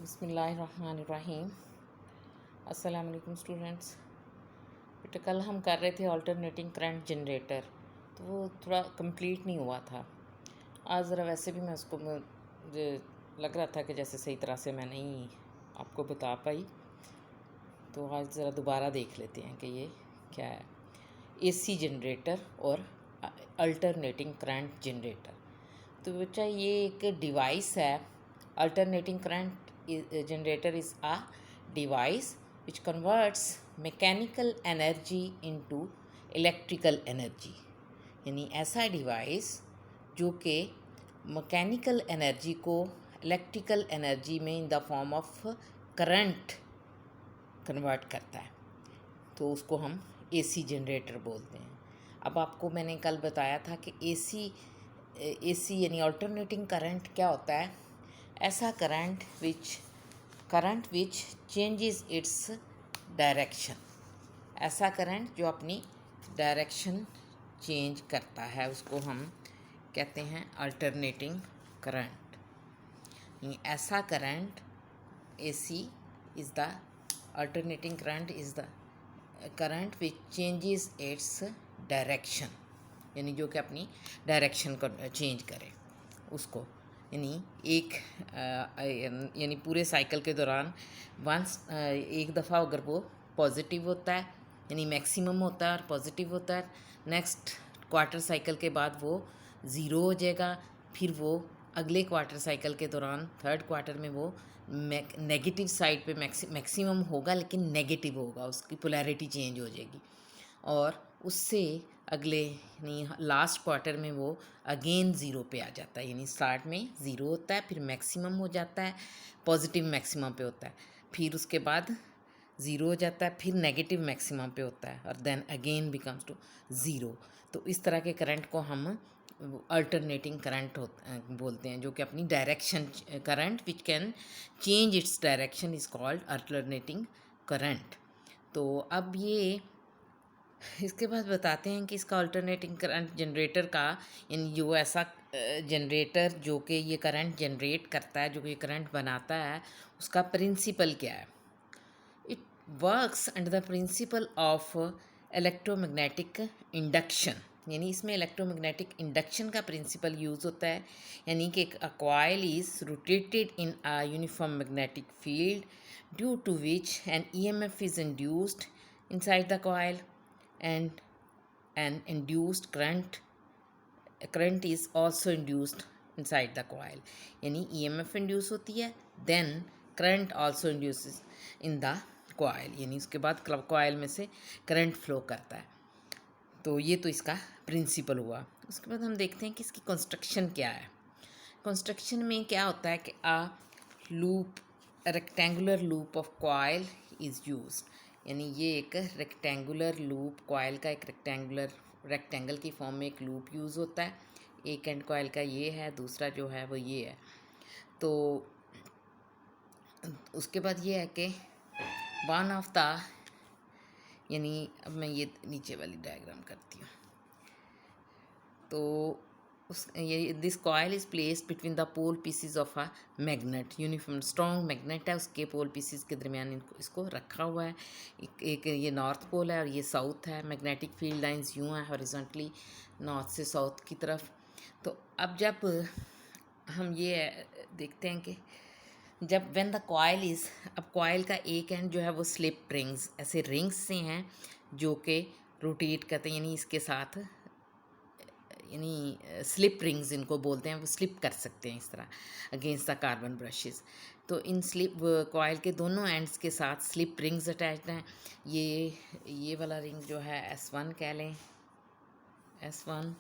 बिस्मिल्लाहिर्रहमानिर्रहीम। अस्सलाम वालेकुम स्टूडेंट्स। बेटा कल हम कर रहे थे अल्टरनेटिंग करंट जनरेटर, तो वो थोड़ा कंप्लीट नहीं हुआ था। आज ज़रा वैसे भी मुझे लग रहा था कि जैसे सही तरह से मैं नहीं आपको बता पाई, तो आज ज़रा दोबारा देख लेते हैं कि ये क्या है। एसी जनरेटर और अल्टरनेटिंग करंट जनरेटर। तो बच्चा ये एक डिवाइस है। Alternating current generator is a device which converts mechanical energy into electrical energy। यानी ऐसा डिवाइस जो कि मैकेनिकल एनर्जी को इलेक्ट्रिकल एनर्जी में in the form of current convert करता है, तो उसको हम एसी जनरेटर बोलते हैं। अब आपको मैंने कल बताया था कि एसी यानी अल्टरनेटिंग करंट क्या होता है। ऐसा current which changes its direction. ऐसा करंट जो अपनी डायरेक्शन चेंज करता है, उसको हम कहते हैं अल्टरनेटिंग करंट। ऐसा current AC is the alternating current is the current which changes its direction, यानी जो कि अपनी डायरेक्शन को चेंज करे उसको। यानी पूरे साइकिल के दौरान एक दफ़ा अगर वो पॉजिटिव होता है यानी मैक्सिमम होता है और पॉजिटिव होता है, नेक्स्ट क्वार्टर साइकिल के बाद वो ज़ीरो हो जाएगा। फिर वो अगले क्वार्टर साइकिल के दौरान थर्ड क्वार्टर में वो नेगेटिव साइड पे मैक्सिमम होगा, लेकिन नेगेटिव होगा, उसकी पोलैरिटी चेंज हो जाएगी। और उससे अगले यानी लास्ट क्वार्टर में वो अगेन ज़ीरो पे आ जाता है। यानी स्टार्ट में ज़ीरो होता है, फिर मैक्सिमम हो जाता है, पॉजिटिव मैक्सिमम पे होता है, फिर उसके बाद ज़ीरो हो जाता है, फिर नेगेटिव मैक्सिमम पे होता है, और then again becomes to zero. तो इस तरह के करंट को हम अल्टरनेटिंग करंट बोलते हैं, जो कि अपनी direction current which can change its direction is called alternating current. तो अब ये इसके बाद बताते हैं कि इसका अल्टरनेटिंग करंट जनरेटर का इन जो ऐसा जनरेटर जो कि ये करंट जनरेट करता है, जो कि करंट बनाता है, उसका प्रिंसिपल क्या है। It works under the principle of electromagnetic induction. यानी इसमें इलेक्ट्रोमैग्नेटिक इंडक्शन का प्रिंसिपल यूज़ होता है। यानी कि a coil is rotated in a uniform magnetic field due to which an EMF is induced inside the coil and an induced current is also induced inside the coil। यानी EMF induce होती है, then current also induces in the coil, यानी उसके बाद coil में से current flow करता है। तो ये तो इसका प्रिंसिपल हुआ। उसके बाद हम देखते हैं कि इसकी कंस्ट्रक्शन क्या है। कंस्ट्रक्शन में क्या होता है कि rectangular loop of coil is used. यानी ये एक रेक्टेंगुलर लूप कॉइल का एक रेक्टेंगल की फॉर्म में एक लूप यूज़ होता है। एक एंड कॉइल का ये है, दूसरा जो है वो ये है। तो उसके बाद ये है कि वन ऑफ द यानी अब मैं ये नीचे वाली डायग्राम करती हूँ। तो this coil is placed between the pole pieces of a magnet. Uniform strong magnet है, उसके पोल पीसीज के दरमियान इसको रखा हुआ है। एक ये नॉर्थ पोल है और ये साउथ है। मैग्नेटिक फील्ड लाइंस यूँ है हॉरिजॉन्टली नॉर्थ से साउथ की तरफ। तो अब जब हम ये देखते हैं कि जब व्हेन द कॉइल इज़, अब कॉइल का एक एंड जो है वो स्लिप रिंग्स, ऐसे रिंग्स से हैं जो कि रोटेट करते हैं, यानी इसके साथ यानी स्लिप रिंग्स इनको बोलते हैं, वो स्लिप कर सकते हैं इस तरह अगेंस्ट द कार्बन ब्रशेस। तो इन स्लिप कॉइल के दोनों एंड्स के साथ स्लिप रिंग्स अटैच्ड हैं। ये वाला रिंग जो है S1 कह लें, S1,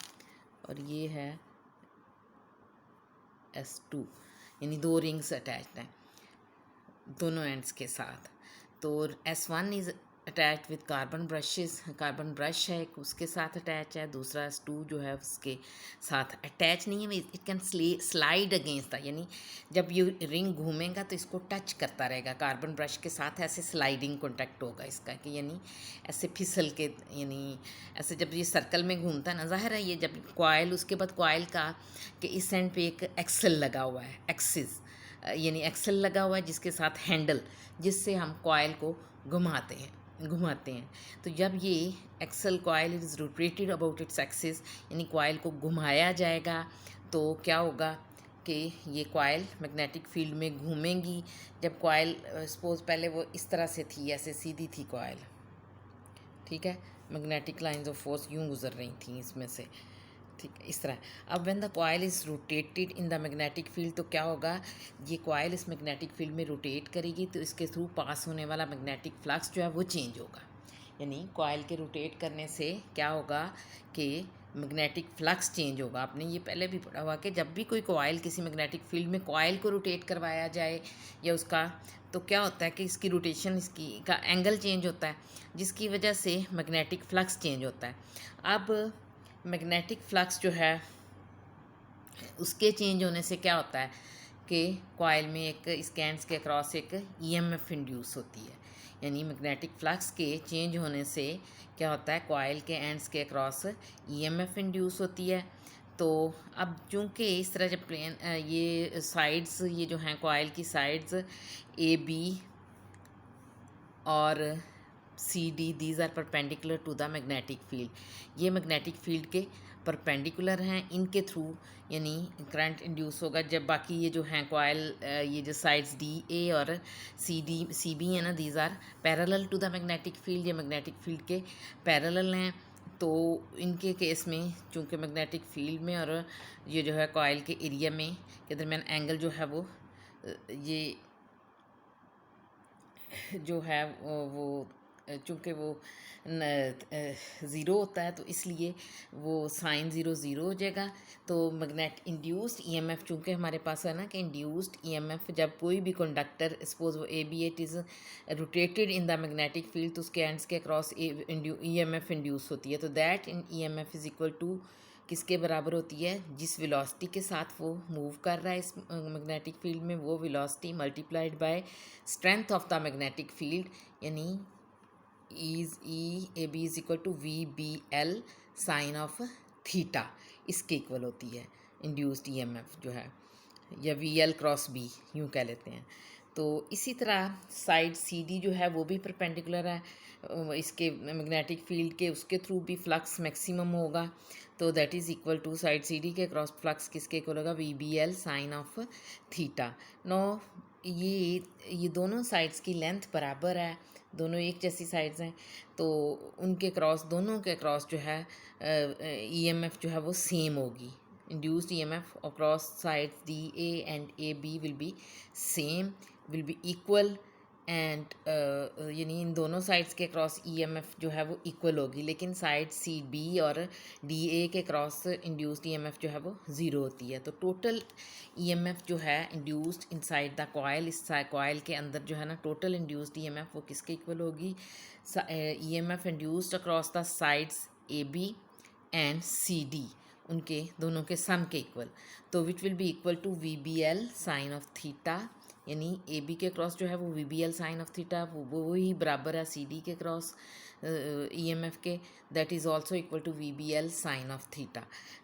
और ये है S2, यानी दो रिंग्स अटैच्ड हैं दोनों एंड्स के साथ। तो S1 is attach with carbon brushes, carbon brush है एक उसके साथ अटैच है। दूसरा S2 जो है उसके साथ अटैच नहीं है, it can slide against the, यानी जब ये रिंग घूमेगा तो इसको टच करता रहेगा कार्बन ब्रश के साथ, ऐसे स्लाइडिंग कॉन्टैक्ट होगा इसका, कि यानी ऐसे फिसल के, यानी ऐसे जब ये सर्कल में घूमता है ना, ज़ाहिर है ये जब कॉइल, उसके बाद कॉइल का कि इस एंड पे एक एक्सल लगा हुआ है, एक्सिस, यानी एक्सल लगा हुआ है जिसके साथ हैंडल, जिससे हम कॉयल को घुमाते हैं। तो जब ये axle coil is rotated about its axis, यानी कॉयल को घुमाया जाएगा, तो क्या होगा कि ये कॉयल मैग्नेटिक फील्ड में घूमेंगी। जब कॉयल सपोज पहले वो इस तरह से थी, ऐसे सीधी थी कॉयल, ठीक है, मैग्नेटिक लाइंस ऑफ फोर्स यूं गुजर रही थी इसमें से, ठीक है, इस तरह। अब when the coil is rotated in the magnetic field, तो क्या होगा, ये कॉयल इस मैग्नेटिक फील्ड में रोटेट करेगी, तो इसके थ्रू पास होने वाला मैग्नेटिक फ्लक्स जो है वो चेंज होगा। यानी कॉयल के रोटेट करने से क्या होगा कि मैग्नेटिक फ्लक्स चेंज होगा। आपने ये पहले भी पढ़ा हुआ कि जब भी कोई कॉयल किसी मैग्नेटिक फील्ड में कॉयल को रोटेट करवाया जाए या उसका, तो क्या होता है कि इसकी रोटेशन, इसकी का एंगल चेंज होता है, जिसकी वजह से मैग्नेटिक फ्लक्स चेंज होता है। अब मैग्नेटिक फ्लक्स जो है उसके चेंज होने से क्या होता है कि कॉयल में एक इसके एंड्स के अक्रॉस एक ईएमएफ इंड्यूस होती है। यानी मैग्नेटिक फ्लक्स के चेंज होने से क्या होता है, कॉयल के एंड्स के अक्रॉस ईएमएफ इंड्यूस होती है। तो अब चूँकि इस तरह जब प्लेन ये साइड्स, ये जो हैं कॉयल की साइड्स ए बी और C D, these are perpendicular to the magnetic field, ये मैग्नेटिक फील्ड के परपेंडिकुलर हैं, इनके थ्रू यानी करंट इंड्यूस होगा। जब बाकी ये जो हैं कॉयल, ये जो साइड्स डी ए और सी बी हैं ना, these are parallel to the magnetic field, ये मैग्नेटिक फील्ड के पैरेलल हैं। तो इनके केस में चूँकि मैग्नेटिक फील्ड में और ये जो है कॉयल के एरिया में के दरमियान एंगल जो है वो ये जो है वो चूँकि वो ज़ीरो होता है, तो इसलिए वो साइन ज़ीरो ज़ीरो हो जाएगा। तो मैग्नेट इंड्यूस्ड ईएमएफ, चूँकि हमारे पास है ना कि इंड्यूस्ड ईएमएफ, जब कोई भी कंडक्टर सपोज वो A B, it is rotated in the magnetic field, तो उसके एंड्स के अक्रॉस ईएमएफ इंड्यूस होती है। तो that in EMF is equal to किसके बराबर होती है, जिस वेलोसिटी के साथ वो मूव कर रहा है इस मैग्नेटिक फील्ड में, वो velocity multiplied by strength of the magnetic field, यानी is E A B is equal to V B L sine of theta, इसके इक्वल होती है इंड्यूस्ड ईएमएफ जो है, या वी एल क्रॉस बी यूँ कह लेते हैं। तो इसी तरह साइड सी डी जो है वो भी परपेंडिकुलर है इसके मैग्नेटिक फील्ड के, उसके थ्रू भी फ्लक्स मैक्सिमम होगा। तो that is equal to side C D के क्रॉस फ्लक्स किसके इक्वल होगा, V B L sine of theta. No ये दोनों साइड्स की लेंथ बराबर है, दोनों एक जैसी साइड्स हैं, तो उनके क्रॉस, दोनों के क्रॉस जो है ईएमएफ जो है वो सेम होगी। Induced EMF across sides D A and A B will be same, will be equal, and यानी इन दोनों साइड्स के क्रॉस ईएमएफ जो है वो इक्वल होगी, लेकिन साइड सी बी और डी ए के क्रॉस इंड्यूस्ड ईएमएफ जो है वो ज़ीरो होती है। तो टोटल ईएमएफ जो है इंड्यूस्ड इनसाइड द कॉयल, इस कॉयल के अंदर जो है ना, टोटल इंड्यूस्ड ईएमएफ वो किसके इक्वल होगी, EMF induced across the sides A B and C D, उनके दोनों के सम के इक्वल। तो which will be equal to V B L sine of theta, यानी ए बी के क्रॉस जो है वो V B L sine of theta, वो ही बराबर है सी डी के क्रॉस ई एम एफ के, that is also equal to V B L sine of theta.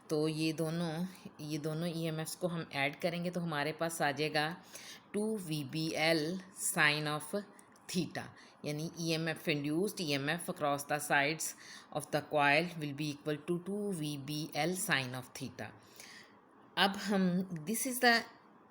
तो ये दोनों ई एम एफ्स को हम ऐड करेंगे तो हमारे पास आ जाएगा two V B L sine of theta, यानी E M F induced E M F across the sides of the coil will be equal to V B L sine of theta. अब हम this is the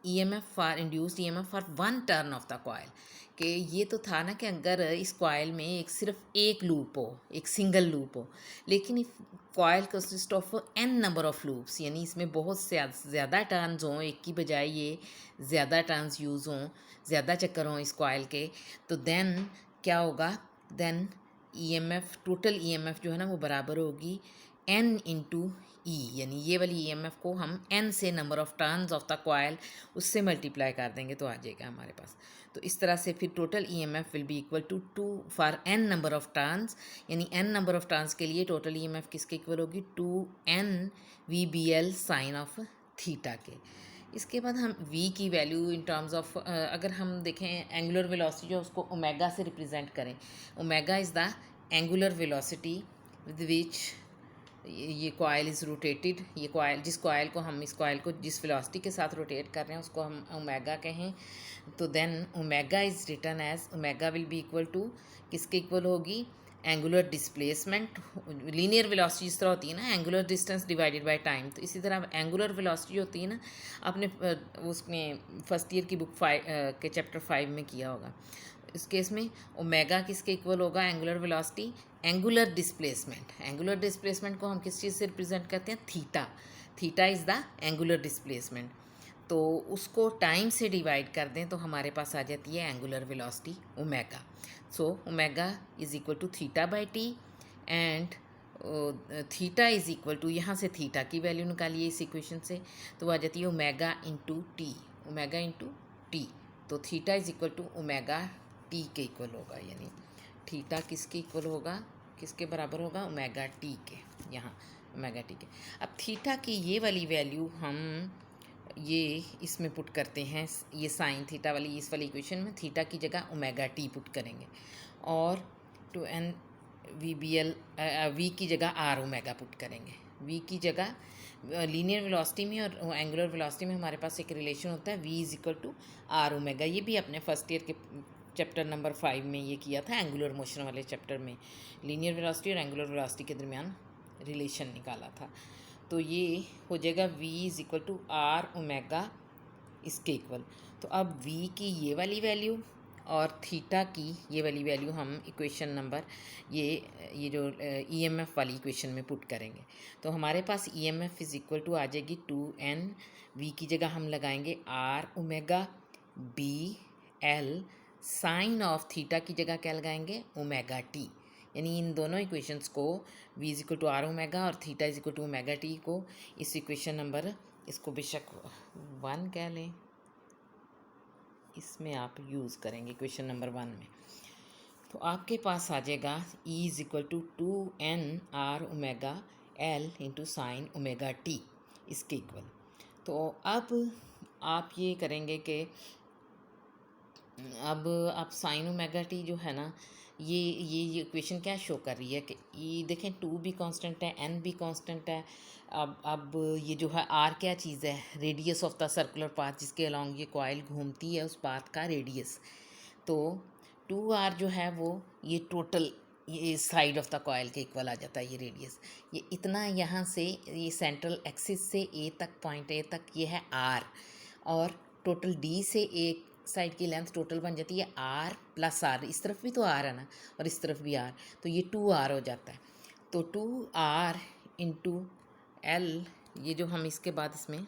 EMF for induced EMF for one turn of the coil, कि ये तो था ना कि अगर इस कॉयल में एक सिर्फ एक लूप हो, एक सिंगल लूप हो, लेकिन if coil consist of N number of loops, यानी इसमें बहुत से ज़्यादा टर्न्स हों, एक की बजाय ये ज़्यादा टर्न्स यूज़ हों, ज़्यादा चक्कर हों इस कॉयल के, तो देन क्या होगा, देन ईएमएफ, टोटल ईएमएफ जो है ना वो बराबर होगी एन इंटू ई, यानी ये वाली ईएमएफ को हम एन से number of turns of the coil उससे मल्टीप्लाई कर देंगे तो आ जाएगा हमारे पास। तो इस तरह से फिर total EMF will be equal to two for N number of turns, यानी एन नंबर ऑफ टर्न्स के लिए टोटल ईएमएफ किसके इक्वल होगी, two N V B L sine of theta के। इसके बाद हम v की वैल्यू इन टर्म्स ऑफ, अगर हम देखें एंगुलर वेलोसिटी जो उसको ओमेगा से रिप्रेजेंट करें, omega is the angular velocity with which ये कॉयल इज़ रोटेटेड, ये कॉयल जिस कॉयल को हम इस कॉयल को जिस वेलोसिटी के साथ रोटेट कर रहे हैं उसको हम ओमेगा कहें, तो then omega is written as omega will be equal to किसके इक्वल होगी, एंगुलर डिस्प्लेसमेंट। लीनियर वेलोसिटी जिस तरह होती है ना, angular distance divided by time, तो इसी तरह एंगुलर वेलोसिटी होती है ना, आपने उसमें फर्स्ट ईयर की बुक 5 के चैप्टर 5 में किया होगा। इस केस में ओमेगा किसके इक्वल होगा, angular velocity angular displacement. Angular displacement को हम किस चीज़ से रिप्रेजेंट करते हैं, theta. Theta is the angular displacement. तो उसको टाइम से डिवाइड कर दें तो हमारे पास आ जाती है angular velocity omega. So omega is equal to theta by t, and theta is equal to, यहाँ से थीटा की वैल्यू निकालिए इस इक्वेशन से, तो आ जाती है omega into T, omega into T. तो theta is equal to omega T के इक्वल होगा, यानी थीटा किसके इक्वल होगा, किसके बराबर होगा, ओमेगा टी के, यहाँ ओमेगा टी के। अब थीटा की ये वाली वैल्यू हम ये इसमें पुट करते हैं, ये साइन थीटा वाली इस वाली इक्वेशन में थीटा की जगह ओमेगा टी पुट करेंगे, और two N V B l वी की जगह आर ओमेगा पुट करेंगे। वी की जगह लीनियर वेलोसिटी में और एंगुलर वेलोसिटी में हमारे पास एक रिलेशन होता है v is equal to are omega. ये भी अपने फर्स्ट ईयर के चैप्टर नंबर 5 में ये किया था, एंगुलर मोशन वाले चैप्टर में लीनियर वेलोसिटी और एंगुलर वेलोसिटी के दरमियान रिलेशन निकाला था। तो ये हो जाएगा v is equal to are omega इसके इक्वल। तो अब v की ये वाली वैल्यू और थीटा की ये वाली वैल्यू हम इक्वेशन नंबर ये जो ईएमएफ वाली इक्वेशन में पुट करेंगे, तो हमारे पास ईएमएफ इज इक्वल टू आ जाएगी 2n, v की जगह हम लगाएंगे r omega, B L sine of theta की जगह क्या लगाएंगे, ओमेगा टी। यानी इन दोनों इक्वेशंस को v is equal to are omega और theta is equal to omega T को इस इक्वेशन नंबर, इसको बेशक 1 कह लें, इसमें आप यूज़ करेंगे इक्वेशन नंबर 1 में, तो आपके पास आ जाएगा e is equal to 2n r omega l into sine omega t इसके इक्वल। तो अब आप ये करेंगे कि अब आप साइन ओमेगा टी जो है ना, ये इक्वेशन क्या शो कर रही है कि ये देखें 2 भी कांस्टेंट है, n भी कांस्टेंट है। अब ये जो है r क्या चीज़ है, radius of the circular path जिसके अलॉन्ग ये कॉइल घूमती है, उस पाथ का रेडियस। तो 2r जो है वो ये टोटल ये साइड ऑफ द कॉइल के इक्वल आ जाता है, ये रेडियस। ये इतना यहाँ से ये सेंट्रल एक्सिस से a तक, पॉइंट a तक ये है r, और टोटल d से एक साइड की लेंथ टोटल बन जाती है r प्लस r। इस तरफ भी तो r है ना और इस तरफ भी r, तो ये 2r हो जाता है। तो 2r इंटू l, ये जो हम इसके बाद इसमें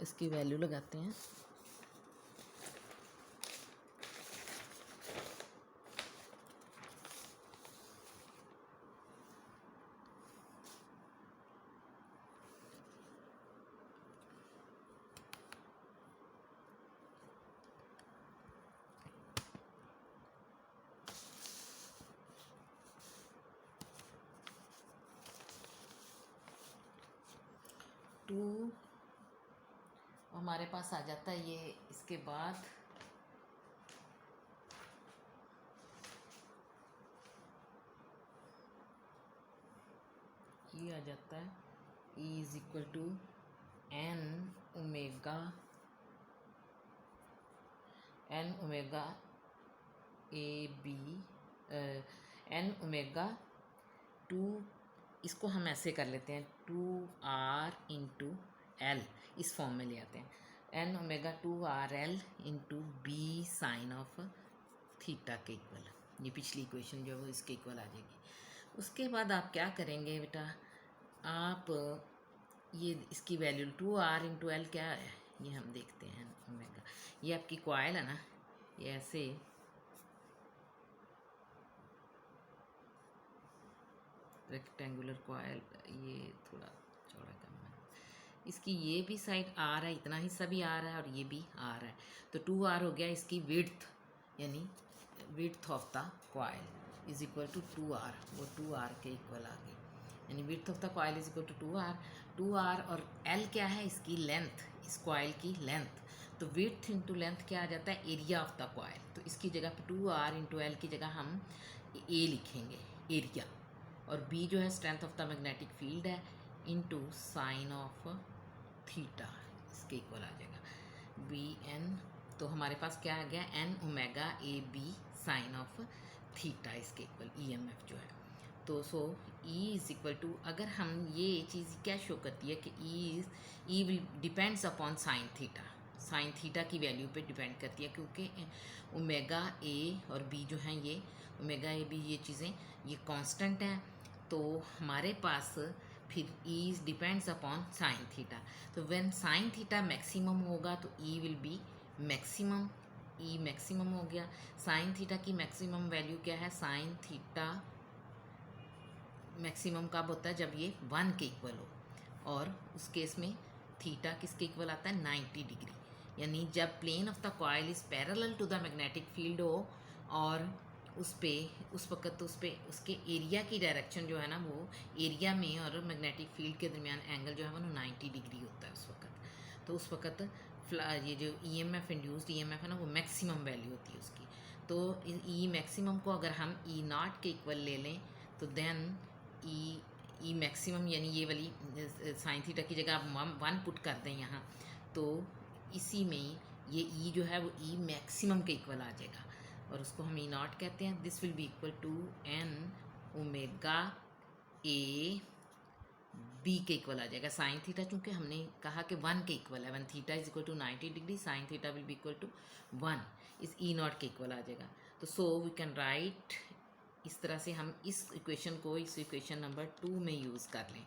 इसकी वैल्यू लगाते हैं, टू हमारे पास आ जाता है ये, इसके बाद ये आ जाता है e is equal to n omega A B n omega 2, इसको हम ऐसे कर लेते हैं 2r इंटू एल, इस फॉर्म में ले आते हैं n omega 2rl into B sine of theta के इक्वल। ये पिछली इक्वेशन जो है वो इसके इक्वल आ जाएगी। उसके बाद आप क्या करेंगे बेटा, आप ये इसकी वैल्यू 2r इंटू एल क्या है ये हम देखते हैं ओमेगा। ये आपकी कॉइल है ना, ये ऐसे रेक्टेंगुलर कॉइल, ये थोड़ा चौड़ा करना है, इसकी ये भी साइड आर है, इतना हिस्सा भी आर है और ये भी आर है, तो 2r हो गया इसकी विड्थ, यानी width of the coil is equal to 2r, वो 2r के इक्वल आ गई, यानी width of the coil is equal to 2r और l क्या है, इसकी लेंथ, इस कॉइल की लेंथ। तो विड्थ इंटू लेंथ क्या आ जाता है, एरिया ऑफ द कॉइल। तो इसकी जगह पर 2r इंटू एल की जगह हम a लिखेंगे, एरिया, और b जो है strength of the magnetic field है, इंटू साइन ऑफ थीटा, इसके इक्वल आ जाएगा बी एन। तो हमारे पास क्या आ गया, N omega A B sine of theta, इसके इक्वल ई एम एफ जो है। तो so E is equal to, अगर हम ये चीज़ क्या शो करती है कि E will depends upon sine theta, sine theta की वैल्यू पे डिपेंड करती है, क्योंकि ओमेगा ए और बी जो हैं, ये ओमेगा ए बी ये चीज़ें ये कांस्टेंट हैं। तो हमारे पास फिर E depends upon sine theta. तो व्हेन साइन थीटा मैक्सिमम होगा तो E will be maximum, E maximum हो गया। साइन थीटा की मैक्सिमम वैल्यू क्या है, साइन थीटा मैक्सिमम कब होता है, जब ये 1 के इक्वल हो, और उस केस में थीटा किसके इक्वल आता है, 90 डिग्री, यानी जब plane of the coil is parallel to the magnetic field हो, और उस पे उस वक्त उस पे उसके एरिया की डायरेक्शन जो है ना, वो एरिया में और मैग्नेटिक फील्ड के दरमियान एंगल जो है वो 90 डिग्री होता है उस वक्त। तो उस वक्त ये जो E M F induced E M F है ना, वो मैक्सिमम वैल्यू होती है उसकी। तो ई मैक्सिमम को अगर हम ई नॉट के इक्वल ले लें तो देन ई मैक्सिमम, यानी ये वाली साइन थीटा की जगह आप 1 पुट कर दें यहाँ, तो इसी में ये ई जो है वो ई मैक्सिमम के इक्वल आ जाएगा, और उसको हम ई नॉट कहते हैं। This will be equal to n omega A B के इक्वल आ जाएगा साइन थीटा, चूँकि हमने कहा कि 1 के इक्वल है, when theta is equal to 90 degree, sine theta will be equal to 1, इस ई नॉट के इक्वल आ जाएगा। तो सो वी कैन राइट, इस तरह से हम इस इक्वेशन को इस इक्वेशन नंबर 2 में यूज़ कर लें।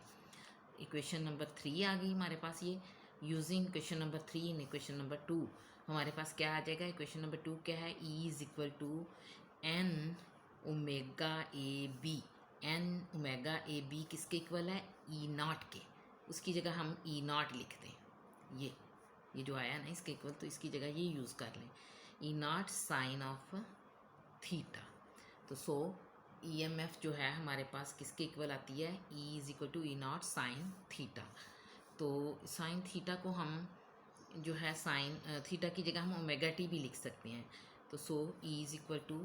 इक्वेशन नंबर 3 आ गई हमारे पास, ये using equation number 3 in equation number 2 हमारे पास क्या आ जाएगा, इक्वेशन नंबर 2 क्या है, E is equal to n omega A B, n omega A B किसके इक्वल है, ई नॉट के, उसकी जगह हम ई नॉट लिख दें, ये जो आया ना इसके इक्वल, तो इसकी जगह ये यूज़ कर लें, ई नॉट साइन ऑफ थीटा। तो सो ई एम एफ जो है हमारे पास किसके इक्वल आती है, E is equal to E not sine theta. तो साइन थीटा को हम जो है साइन थीटा की जगह हम ओमेगा टी भी लिख सकते हैं। तो so E is equal to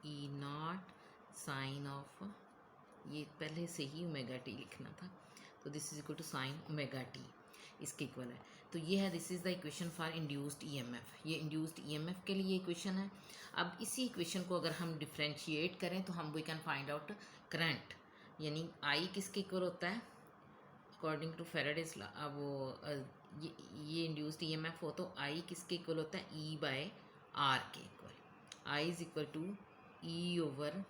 E not sine of, ये पहले से ही ओमेगा टी लिखना था, तो this is equal to sine omega t, इसके इक्वल है। तो ये है, this is the equation for induced EMF, ये इंड्यूस्ड ईएमएफ के लिए इक्वेशन है। अब इसी इक्वेशन को अगर हम डिफ्रेंशिएट करें तो हम we can find out current, यानी आई किसके इक्वल होता है अकॉर्डिंग टू फेराडेज लॉ। अब वो ये इंड्यूस्ड ईएमएफ हो तो आई किसके इक्वल होता है, ई बाय आर के equal, I is equal to E over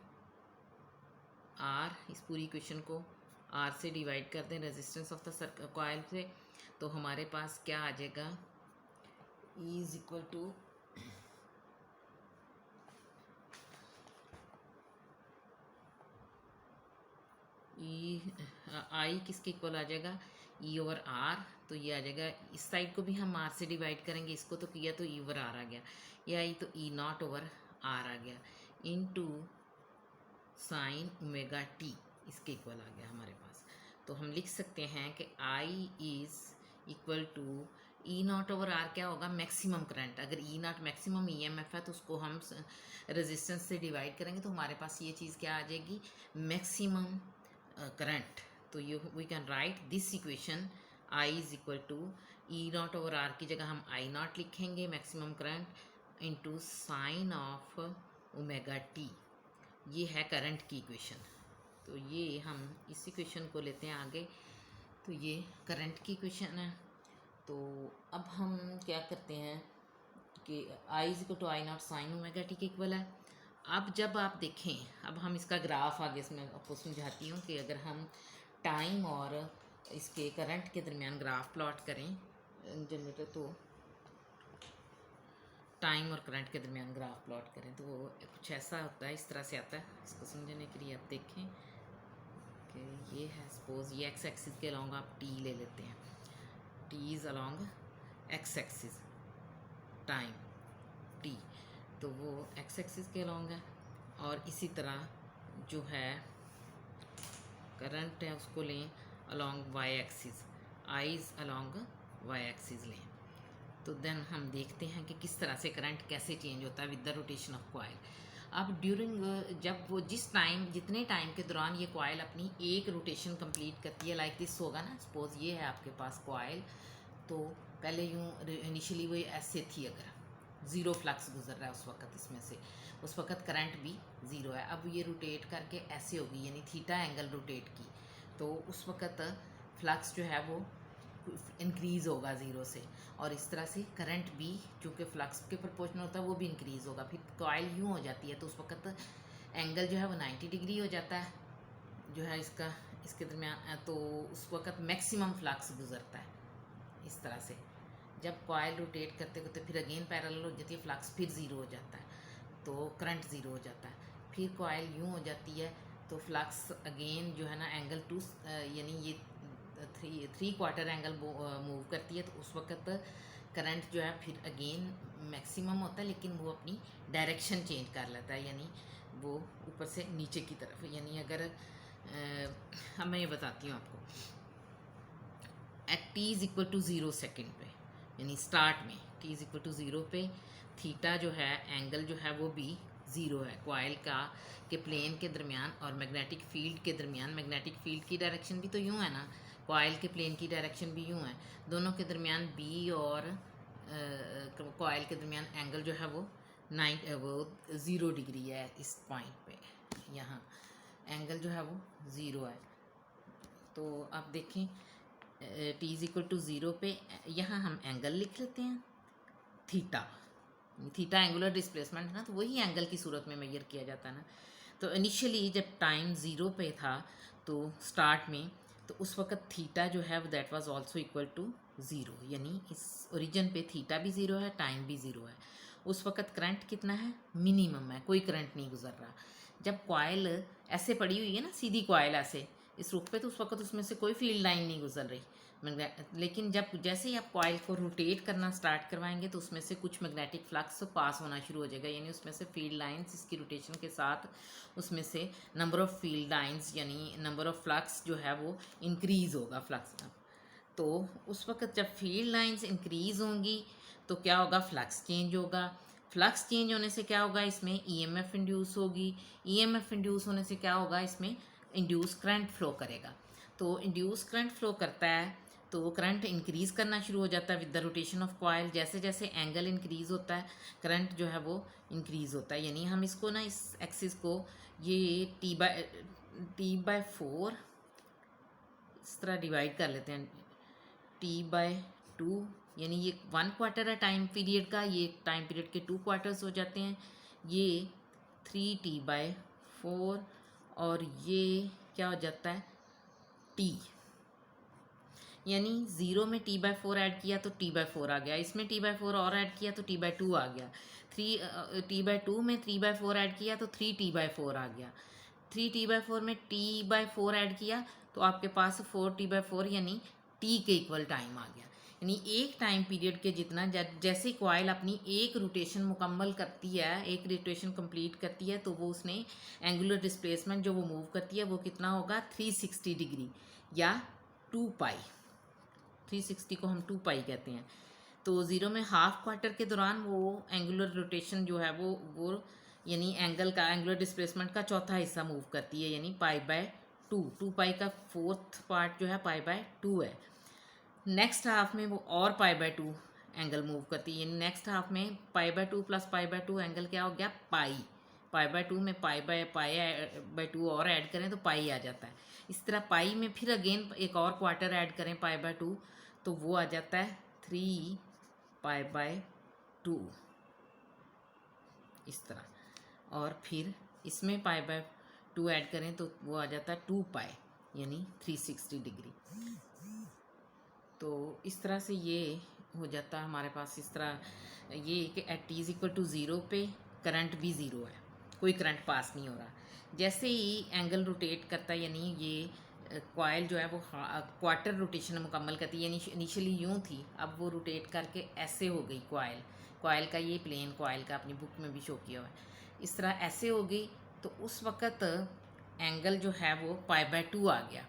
R. इस पूरी इक्वेशन को आर से डिवाइड कर दें रेजिस्टेंस ऑफ द कॉइल से, तो हमारे पास क्या आ जाएगा, ई इज इक्वल टू ई, आई किसके इक्वल आ जाएगा, ई ओवर आर। तो ये आ जाएगा, इस साइड को भी हम आर से डिवाइड करेंगे, इसको तो किया तो ई ओवर आर आ गया, ये आई तो ई नॉट ओवर आर आ गया, इनटू साइन ओमेगा टी, इसके इक्वल आ गया हमारे पास। तो हम लिख सकते हैं कि I is equal to E not over R, क्या होगा, मैक्सिमम करंट। अगर E nought maximum E M F है तो उसको हम रेजिस्टेंस से डिवाइड करेंगे तो हमारे पास ये चीज़ क्या आ जाएगी, मैक्सिमम करंट। तो ये we can write this equation, I is equal to E not over R की जगह हम आई नॉट लिखेंगे, maximum current into sine of omega t, ये है करंट की इक्वेशन। तो ये हम इस इक्वेशन को लेते हैं आगे, तो ये करंट की इक्वेशन है। तो अब हम क्या करते हैं कि I is equal to I nought sine omega T के इक्वल है। अब जब आप देखें, अब हम इसका ग्राफ आगे इसमें आपको समझाती हूँ कि अगर हम टाइम और इसके करंट के दरमियान ग्राफ प्लॉट करें जनरेटर, तो टाइम और करंट के दरमियान ग्राफ प्लॉट करें तो वो कुछ ऐसा होता है, इस तरह से आता है। इसको समझने के लिए आप देखें कि ये है, सपोज ये एक्स एक्सिस के अलॉन्ग आप टी ले लेते हैं, T is along x axis, time T, तो वो एक्स एक्सिस के अलॉन्ग है। और इसी तरह जो है करंट है उसको लें along y axis, I is along y axis लें। तो देन हम देखते हैं कि किस तरह से करंट कैसे चेंज होता है with the rotation of coil. अब ड्यूरिंग जब वो जितने टाइम के दौरान ये कॉयल अपनी एक रोटेशन कंप्लीट करती है, लाइक दिस होगा ना, सपोज ये है आपके पास कॉयल, तो पहले यूँ इनिशियली वो ऐसे थी, अगर ज़ीरो फ्लक्स गुजर रहा है उस वक्त इसमें से, उस वक्त करंट भी ज़ीरो है। अब ये रोटेट करके ऐसे होगी, यानी थीटा एंगल रोटेट की, तो उस वक्त फ्लक्स जो है वो इंक्रीज़ होगा ज़ीरो से, और इस तरह से करंट भी चूँकि फ्लक्स के प्रोपोर्शनल होता है वो भी इंक्रीज़ होगा। फिर कॉइल यूँ हो जाती है, तो उस वक्त एंगल जो है वो 90 डिग्री हो जाता है जो है इसके दरमियान, तो उस वक्त मैक्सिमम फ्लक्स गुजरता है इस तरह से। जब कॉइल रोटेट करते करते फिर अगेन पैरेलल हो जाती है, फ्लक्स फिर ज़ीरो हो जाता है, तो करंट ज़ीरो हो जाता है। फिर कॉइल यूँ हो जाती है, तो फ्लक्स अगेन जो है ना एंगल टू, यानी ये थ्री क्वार्टर एंगल मूव करती है, तो उस वक्त करंट जो है फिर अगेन मैक्सिमम होता है, लेकिन वो अपनी डायरेक्शन चेंज कर लेता है, यानी वो ऊपर से नीचे की तरफ। यानी अगर अब मैं ये बताती हूँ आपको, at t is equal to 0 second पे, यानी स्टार्ट में टी इज़ इक्वल टू 0 पे थीटा जो है एंगल जो है वो भी ज़ीरो है कॉइल का के प्लेन के दरमियान और मैग्नेटिक फील्ड के दरमियान। मैग्नेटिक फील्ड की डायरेक्शन भी तो यूँ है ना, कॉइल के प्लेन की डायरेक्शन भी यूँ है, दोनों के दरमियान बी और कॉइल के दरमियान एंगल जो है वो 0 डिग्री है। इस पॉइंट पे यहाँ एंगल जो है वो ज़ीरो है। तो आप देखें टी इज़ इक्वल टू 0 पे यहाँ हम एंगल लिख लेते हैं थीटा। थीटा एंगुलर डिस्प्लेसमेंट है ना, तो वही एंगल की सूरत में मेजर किया जाता है ना। तो इनिशियली जब टाइम 0 पे था, तो स्टार्ट में, तो उस वक्त थीटा जो है वो that was also equal to 0, यानी इस ओरिजिन पे थीटा भी 0 है, टाइम भी 0 है। उस वक्त करंट कितना है, मिनिमम है, कोई करंट नहीं गुजर रहा। जब कॉयल ऐसे पड़ी हुई है ना, सीधी कॉयल ऐसे इस रुख पे, तो उस वक्त उसमें से कोई फील्ड लाइन नहीं गुजर रही। लेकिन जब जैसे ही आप कॉइल को रोटेट करना स्टार्ट करवाएंगे, तो उसमें से कुछ मैग्नेटिक फ्लक्स पास होना शुरू हो जाएगा, यानी उसमें से फील्ड लाइंस इसकी रोटेशन के साथ उसमें से नंबर ऑफ़ फील्ड लाइंस यानी नंबर ऑफ़ फ्लक्स जो है वो इंक्रीज़ होगा फ्लक्स का। तो उस वक्त जब फील्ड लाइंस इंक्रीज़ होंगी तो क्या होगा, फ्लक्स चेंज होगा। फ्लक्स चेंज होने से क्या होगा, इसमें ईएमएफ इंड्यूस होगी। ईएमएफ इंड्यूस होने से क्या होगा, इसमें इंड्यूस करंट फ्लो करेगा। तो इंड्यूस करंट फ्लो करता है तो करंट इंक्रीज़ करना शुरू हो जाता है with the rotation of coil. जैसे जैसे एंगल इंक्रीज़ होता है करंट जो है वो इंक्रीज़ होता है। यानी हम इसको ना, इस एक्सिस को ये टी बाय 4 इस तरह डिवाइड कर लेते हैं, t/2, यानी ये 1 क्वार्टर है टाइम पीरियड का, ये टाइम पीरियड के 2 क्वार्टर्स हो जाते हैं। ये 3t/4 और ये क्या हो जाता है t, यानी 0 में t/4 ऐड किया तो t/4 आ गया, इसमें t/4 और ऐड किया तो t/2 आ गया, 3t/2 में 3/4 ऐड किया तो 3t/4 आ गया, 3t/4 में t/4 ऐड किया तो आपके पास 4t/4 यानी t के इक्वल टाइम आ गया। यानी एक टाइम पीरियड के जितना जैसे कॉइल अपनी एक रोटेशन मुकम्मल करती है, एक रोटेशन कंप्लीट करती है, तो वो उसने एंगुलर डिस्प्लेसमेंट जो वो मूव करती है वो कितना होगा, 360 डिग्री या 2 पाई। 360 को हम 2 पाई कहते हैं। तो 0 में हाफ क्वार्टर के दौरान वो एंगुलर रोटेशन जो है वो यानी एंगल का एंगुलर डिस्प्लेसमेंट का चौथा हिस्सा मूव करती है, यानी π/2। 2 पाई का फोर्थ पार्ट जो है π/2 है। नेक्स्ट हाफ में वो और π/2 एंगल मूव करती है, यानी नेक्स्ट हाफ में π/2 प्लस π/2 एंगल क्या हो गया, पाई। π/2 में π/2 और ऐड करें तो पाई आ जाता है। इस तरह पाई में फिर अगेन एक और क्वार्टर ऐड करें π/2 तो वो आ जाता है 3π/2 इस तरह। और फिर इसमें π/2 ऐड करें तो वो आ जाता है 2 पाई, यानी 360 डिग्री। तो इस तरह से ये हो जाता है हमारे पास। इस तरह ये कि at t is equal to 0 पे करंट भी 0 है, कोई करंट पास नहीं हो रहा। जैसे ही एंगल रोटेट करता है, यानी ये कॉइल जो है वो क्वार्टर रोटेशन मुकम्मल करती है, यानी इनिशियली यूँ थी, अब वो रोटेट करके ऐसे हो गई कॉइल का ये प्लेन कॉइल का अपनी बुक में भी शो किया हुआ है, इस तरह ऐसे हो गई। तो उस वक़्त एंगल जो है वो π/2 आ गया,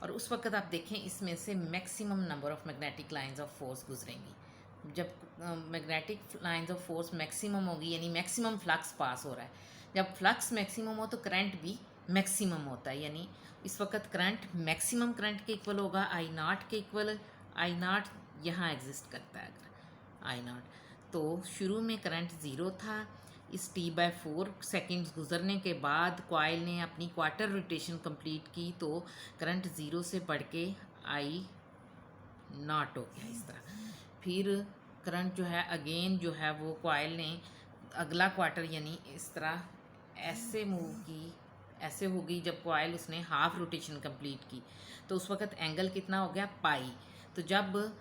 और उस वक्त आप देखें इसमें से maximum number of magnetic lines of force गुजरेंगी। जब magnetic lines of force maximum होगी, यानी मैक्सिमम फ्लक्स पास हो रहा है, जब फ्लक्स मैक्सिमम हो तो करंट भी मैक्सिमम होता है, यानी इस वक्त करंट मैक्सिमम करंट के इक्वल होगा, आई नॉट के इक्वल। आई नॉट यहाँ एग्जिस्ट करता है अगर आई नॉट, तो शुरू में करंट ज़ीरो था। इस T/4 सेकेंड्स गुजरने के बाद कॉइल ने अपनी क्वार्टर रोटेशन कंप्लीट की तो करंट ज़ीरो से बढ़ के आई नॉट हो गया इस तरह। फिर करंट जो है अगेन जो है वो कॉइल ने अगला क्वार्टर यानी इस तरह ऐसे मूव की, ऐसे हो गई जब कॉइल उसने हाफ रोटेशन कंप्लीट की, तो उस वक्त एंगल कितना हो गया, पाई। तो जब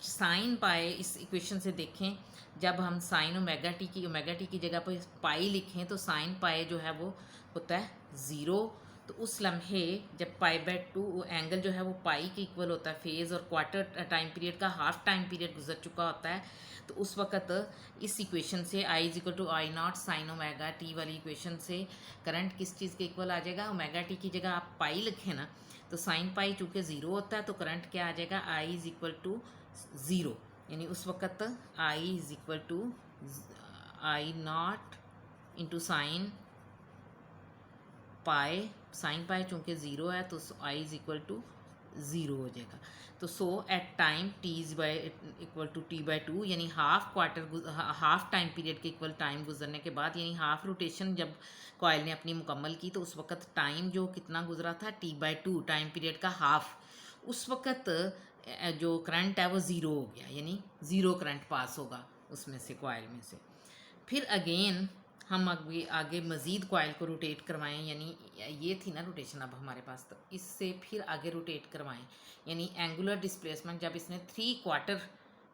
साइन पाए इस इक्वेशन से देखें, जब हम साइन ओमेगा टी की जगह पर पाई लिखें तो साइन पाए जो है वो होता है ज़ीरो। तो उस लम्हे जब पाई/2 एंगल जो है वो पाई के इक्वल होता है, फेज़ और क्वार्टर टाइम पीरियड का हाफ टाइम पीरियड गुजर चुका होता है, तो उस वक्त इस इक्वेशन से I is equal to I nought sine omega t वाली इक्वेशन से करंट किस चीज़ के इक्वल आ जाएगा, ओमेगा टी की जगह आप पाई लिखें ना, तो साइन पाई चूँकि ज़ीरो होता है तो करंट क्या आ जाएगा, I is equal to zero. यानी उस वक्त I is equal to I nought into sine pi, sine pi चूँकि ज़ीरो है तो I is equal to zero हो जाएगा। तो so at time t is by equal to T/2 यानी हाफ टाइम पीरियड के इक्वल टाइम गुजरने के बाद, यानी हाफ रोटेशन जब कॉइल ने अपनी मुकम्मल की तो उस वक्त टाइम जो कितना गुजरा था, T/2 टाइम पीरियड का हाफ, उस वक्त जो करंट है वो ज़ीरो हो गया, यानी ज़ीरो करंट पास होगा उसमें से, कॉइल में से। फिर अगेन हम आगे मज़ीद कॉइल को रोटेट करवाएं, यानी ये थी ना रोटेशन अब हमारे पास, तो इससे फिर आगे रोटेट करवाएं, यानी एंगुलर डिस्प्लेसमेंट जब इसने 3 क्वार्टर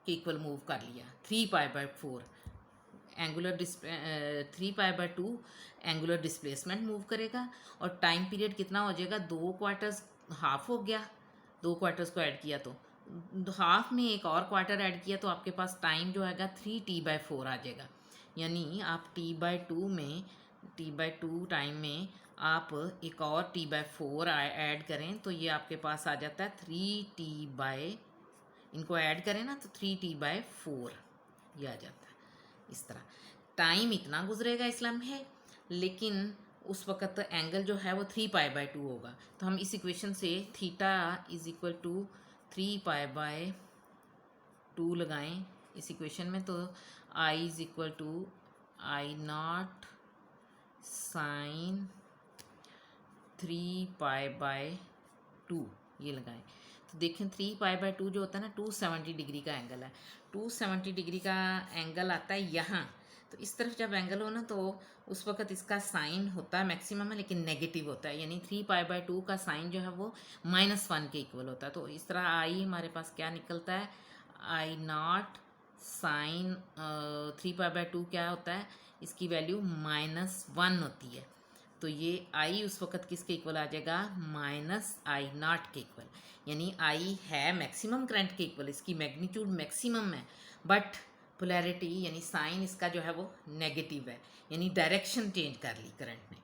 के इक्वल मूव कर लिया, 3π/4 एंगुलर 3π/2 एंगुलर डिस्प्लेसमेंट मूव करेगा, और टाइम पीरियड कितना हो जाएगा, 2 क्वार्टर्स हाफ हो गया, 2 क्वार्टर्स को ऐड किया तो हाफ में एक और क्वार्टर ऐड किया तो आपके पास टाइम जो आएगा 3T/4 आ जाएगा। यानी आप T/2 टाइम में आप एक और T/4 ऐड करें तो ये आपके पास आ जाता है 3T/, इनको ऐड करें ना तो 3T/4 ये आ जाता है। इस तरह टाइम इतना गुजरेगा इस लम्हे, लेकिन उस वक्त एंगल जो है वो 3π/2 होगा। तो हम इस इक्वेशन से थीटा इज इक्वल टू 3π/2 लगाएं इस इक्वेशन में, तो I is equal to I nought sine 3π/2 ये लगाएं। तो देखें 3π/2 जो होता है ना, 270 डिग्री का एंगल है, 270 डिग्री का एंगल आता है यहाँ। तो इस तरफ जब एंगल हो ना तो उस वक्त इसका साइन होता है मैक्सिमम है लेकिन नेगेटिव होता है, यानी 3π/2 का साइन जो है वो -1 के इक्वल होता है। तो इस तरह आई हमारे पास क्या निकलता है, आई नॉट साइन 3π/2 क्या होता है, इसकी वैल्यू -1 होती है। तो ये आई उस वक्त किसके इक्वल आ जाएगा, -I0 के इक्वल, यानी आई है मैक्सिमम करंट के इक्वल, इसकी मैग्नीट्यूड मैक्सिमम है, बट पोलैरिटी यानी साइन इसका जो है वो नेगेटिव है, यानी डायरेक्शन चेंज कर ली करंट ने।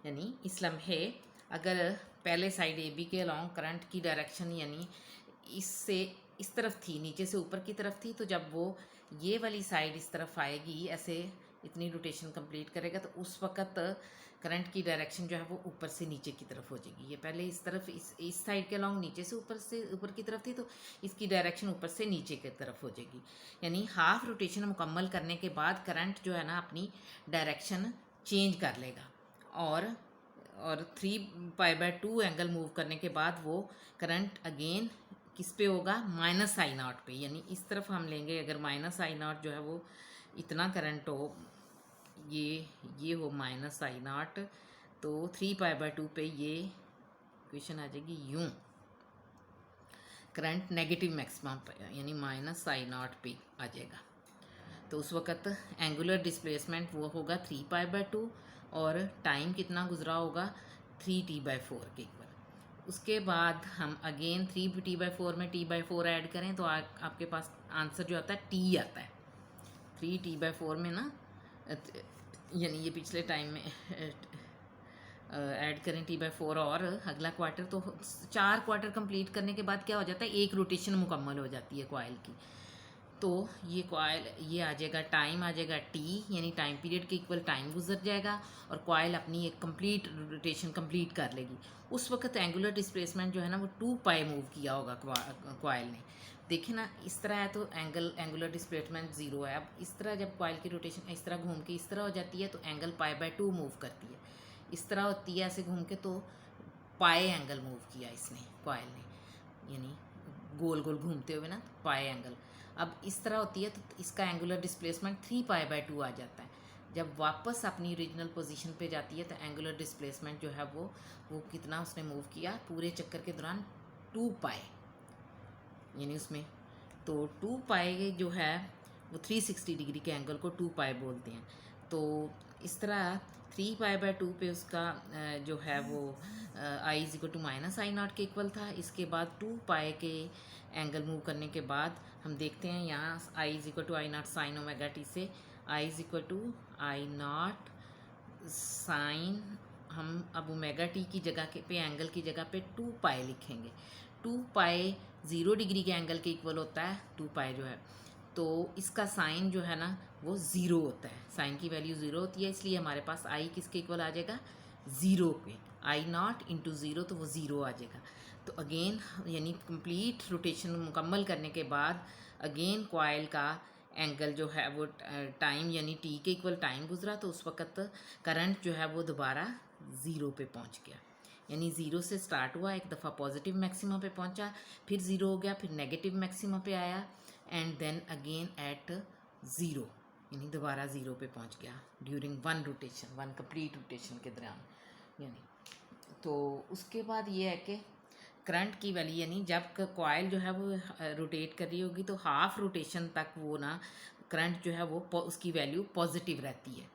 यानी इस लम्हे अगर पहले साइड ए बी के अलॉन्ग करंट की डायरेक्शन यानी इससे इस तरफ थी, नीचे से ऊपर की तरफ थी, तो जब वो ये वाली साइड इस तरफ आएगी, ऐसे इतनी रोटेशन कंप्लीट करेगा, तो उस वक्त करंट की डायरेक्शन जो है वो ऊपर से नीचे की तरफ हो जाएगी। ये पहले इस तरफ इस साइड के अलॉन्ग नीचे से ऊपर की तरफ थी, तो इसकी डायरेक्शन ऊपर से नीचे की तरफ हो जाएगी। यानी हाफ रोटेशन मुकम्मल करने के बाद करंट जो है ना अपनी डायरेक्शन चेंज कर लेगा, और 3π/2 एंगल मूव करने के बाद वो करंट अगेन किस पे होगा, -I0 पे, यानी इस तरफ हम लेंगे अगर -I0 जो है वो इतना करंट हो, ये हो -I0, तो 3π/2 पे ये इक्वेशन आ जाएगी यूँ, करंट नेगेटिव मैक्सिमम पे यानी -I0 पे आ जाएगा। तो उस वक्त एंगुलर डिस्प्लेसमेंट वो होगा 3π/2 और टाइम कितना गुजरा होगा, 3T/4 के इक्वल। उसके बाद हम अगेन 3T/4 में T/4 ऐड करें तो आपके पास आंसर जो आता है T आता है। 3T/4 में ना यानी ये पिछले टाइम में ऐड करें T/4 और अगला क्वार्टर, तो 4 क्वार्टर कंप्लीट करने के बाद क्या हो जाता है, एक रोटेशन मुकम्मल हो जाती है कॉइल की। तो ये कॉयल ये आ जाएगा, टाइम आ जाएगा टी, यानी टाइम पीरियड के इक्वल टाइम गुजर जाएगा और कॉयल अपनी एक कंप्लीट रोटेशन कंप्लीट कर लेगी। उस वक्त एंगुलर डिस्प्लेसमेंट जो है ना वो 2 पाई मूव किया होगा कॉयल ने। देखें ना, इस तरह है तो एंगुलर डिस्प्लेसमेंट 0 है। अब इस तरह जब कॉयल की रोटेशन इस तरह घूम के इस तरह हो जाती है तो एंगल पाई/2 मूव करती है। इस तरह होती है ऐसे घूम के तो पाई एंगल मूव किया इसने कॉयल ने, यानी गोल गोल घूमते हुए ना पाई एंगल। अब इस तरह होती है तो इसका एंगुलर डिस्प्लेसमेंट 3 पाई/2 आ जाता है। जब वापस अपनी ओरिजिनल पोजीशन पे जाती है तो एंगुलर डिस्प्लेसमेंट जो है वो कितना उसने मूव किया पूरे चक्कर के दौरान 2 पाई, यानी उसमें तो 2 पाई जो है वो 360 डिग्री के एंगल को 2 पाई बोलते हैं। तो इस तरह 3 पाई/2 पे उसका जो है वो I=-I0 के इक्वल था। इसके बाद 2 पाई के एंगल मूव करने के बाद हम देखते हैं यहाँ I=I0 साइन ओमेगा टी से I=I0 साइन, हम अब ओमेगा टी की जगह पे एंगल की जगह पे 2 पाई लिखेंगे। 2 पाई 0 डिग्री के एंगल के इक्वल होता है 2 पाई जो है, तो इसका साइन जो है ना वो 0 होता है। साइन की वैल्यू 0 होती है, इसलिए हमारे पास आई किसके इक्वल आ जाएगा 0 पे। I0 × 0 तो वो 0 आ जाएगा। तो अगेन यानी कंप्लीट रोटेशन मुकम्मल करने के बाद अगेन कॉयल का एंगल जो है वो टाइम यानी टी के इक्वल टाइम गुजरा तो उस वक्त करंट जो है वो दोबारा 0 पे पहुंच गया। यानी 0 से स्टार्ट हुआ, एक दफ़ा पॉजिटिव मैक्सिमा पे पहुंचा, फिर 0 हो गया, फिर नेगेटिव मैक्सिमा पे आया एंड देन अगेन एट 0, यानी दोबारा 0 पे पहुंच गया during one rotation, one complete rotation के दौरान। यानी तो उसके बाद ये है कि करंट की वैल्यू यानी जब कॉयल जो है वो रोटेट कर रही होगी तो हाफ रोटेशन तक वो ना करंट जो है वो उसकी वैल्यू पॉजिटिव रहती है,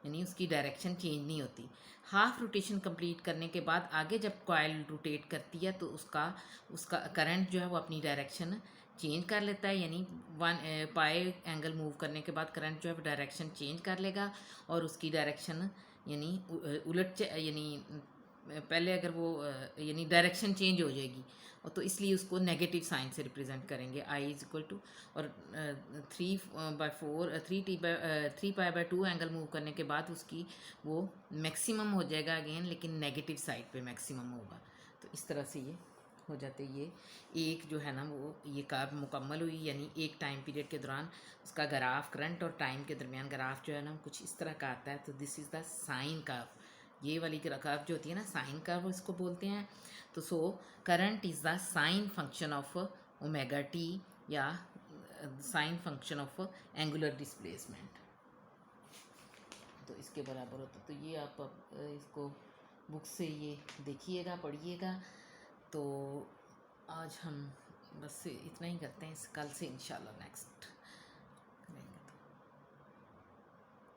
यानी उसकी डायरेक्शन चेंज नहीं होती। हाफ रोटेशन कंप्लीट करने के बाद आगे जब कॉयल रोटेट करती है तो उसका उसका करंट जो है वो अपनी डायरेक्शन चेंज कर लेता है, यानी 1 पाई एंगल मूव करने के बाद करंट जो है वो डायरेक्शन चेंज कर लेगा और उसकी डायरेक्शन यानी उलट यानी पहले अगर वो यानी डायरेक्शन चेंज हो जाएगी और तो इसलिए उसको नेगेटिव साइन से रिप्रेजेंट करेंगे I= और 3 पाई/2 एंगल मूव करने के बाद उसकी वो मैक्सिमम हो जाएगा अगेन, लेकिन नेगेटिव साइड पे मैक्सिमम होगा। तो इस तरह से ये हो जाते, ये एक जो है ना वो ये कर्व मुकम्मल हुई, यानी एक टाइम पीरियड के दौरान उसका ग्राफ करंट और टाइम के दरमियान ग्राफ जो है ना कुछ इस तरह का आता है। तो this is the sine curve. ये वाली कर्व जो होती है ना साइन कर्व इसको बोलते हैं। तो so current is the sine function of omega t या sine function of angular displacement, तो इसके बराबर होता है। तो ये आप इसको बुक से ये देखिएगा, पढ़िएगा। तो आज हम बस इतना ही करते हैं, कल से इंशाल्लाह नेक्स्ट